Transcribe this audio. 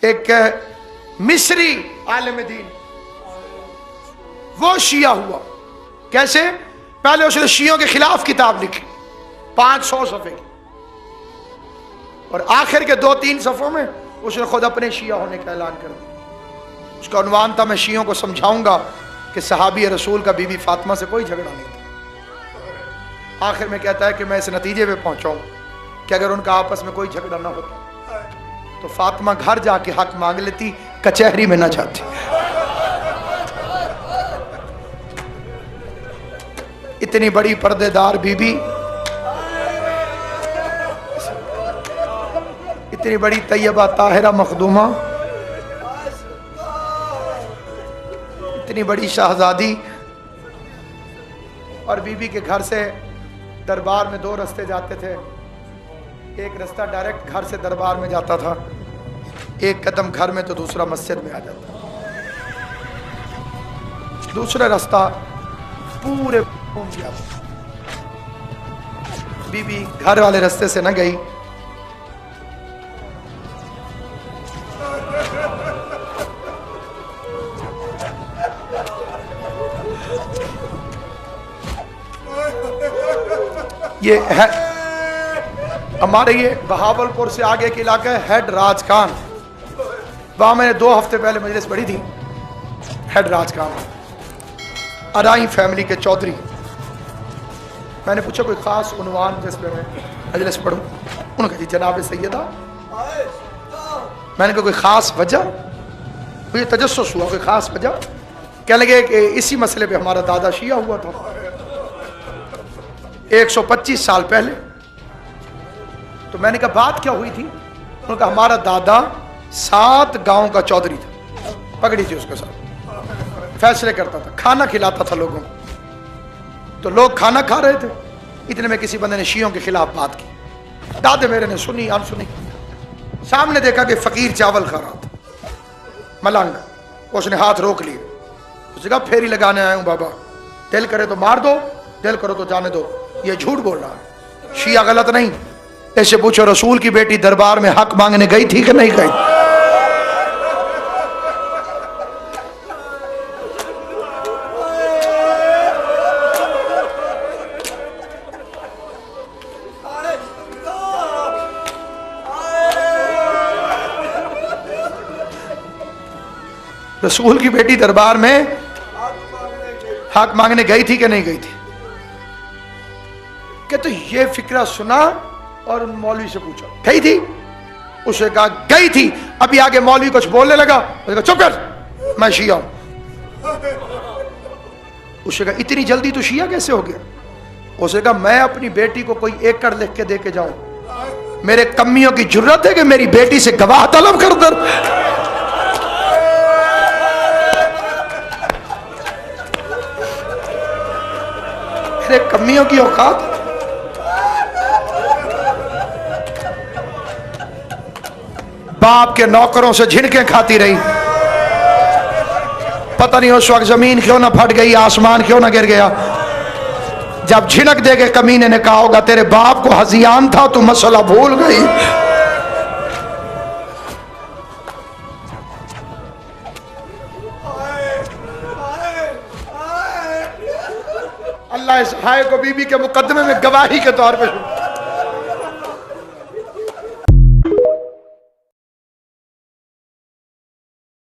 एक मिस्री आलिम दीन, वो शिया हुआ। कैसे? पहले उसने शियों के खिलाफ किताब लिखी 500 सफ़े की, और आखिर के 2-3 सफ़ों में उसने खुद अपने शिया होने का ऐलान कर दिया। उसका उन्वान था, मैं शियों को समझाऊंगा कि सहाबी रसूल का बीबी फातिमा से कोई झगड़ा नहीं था। आखिर में कहता है कि मैं इस नतीजे पे पहुंचा हूं कि अगर उनका आपस में कोई झगड़ा ना होता तो फातिमा घर जाके हक मांग लेती, कचहरी में ना जाती। इतनी बड़ी पर्देदार बीबी, इतनी बड़ी तैयबा ताहिरा मखदूमा, इतनी बड़ी शहजादी, और बीबी के घर से दरबार में 2 रास्ते जाते थे। एक रास्ता डायरेक्ट घर से दरबार में जाता था, एक कदम घर में तो दूसरा मस्जिद में आ जाता। दूसरा रास्ता पूरे घूम गया। बीबी घर वाले रास्ते से न गई, ये है हमारे ये बहावलपुर से आगे के इलाका है हेड राजकान। वहां मैंने 2 हफ्ते पहले मजलिस पढ़ी थी। हेड राजकान अराई फैमिली के चौधरी। मैंने पूछा कोई खास उन्वान जिस पे मैं मजलिस पढ़ूं? उन्होंने कहा जी जनाब सैयदा। मैंने कहा कोई खास वजह? मुझे तजस्सुस हुआ, कोई खास वजह? कहने लगे कि इसी मसले पे हमारा दादा शिया हुआ था 125 साल पहले। तो मैंने कहा बात क्या हुई थी? उन्होंने कहा हमारा दादा 7 गांव का चौधरी था, पकड़ी थी उसके साथ, फैसले करता था, खाना खिलाता था लोगों को। तो लोग खाना खा रहे थे, इतने में किसी बंदे ने शियों के खिलाफ बात की। दादे मेरे ने सुनी अनसुनी, सामने देखा कि फकीर चावल खा रहा था, मलंग। उसने हाथ रोक लिए, उसने कहा फेरी लगाने आया हूं बाबा, दिल करे तो मार दो, दिल करो तो जाने दो। ये झूठ बोल रहा है, शिया गलत नहीं। ऐसे पूछो रसूल की बेटी दरबार में हक मांगने गई थी कि नहीं गई? रसूल की बेटी दरबार में हक मांगने गई थी कि नहीं गई थी? कि तो ये फिक्रा सुना और उन मौलवी से पूछा गई थी? उसने कहा गई थी। अभी आगे मौलवी कुछ बोलने लगा, उसने कहा चुप कर, मैं शिया हूं। उसने कहा इतनी जल्दी तो शिया कैसे हो गया? उसने कहा मैं अपनी बेटी को कोई एकड़ लिख के दे के जाऊं, मेरे कमियों की जरूरत है कि मेरी बेटी से गवाह तलब कर दर? मेरे कमियों की औकात। बाप के नौकरों से झिड़कें खाती रही, पता नहीं उस वक्त जमीन क्यों ना फट गई, आसमान क्यों ना गिर गया। जब झिड़क दे के कमीने ने कहा होगा तेरे बाप को हजियान था, तू मसला भूल गई। अल्लाह इस हाय को बीबी के मुकदमे में गवाही के तौर पे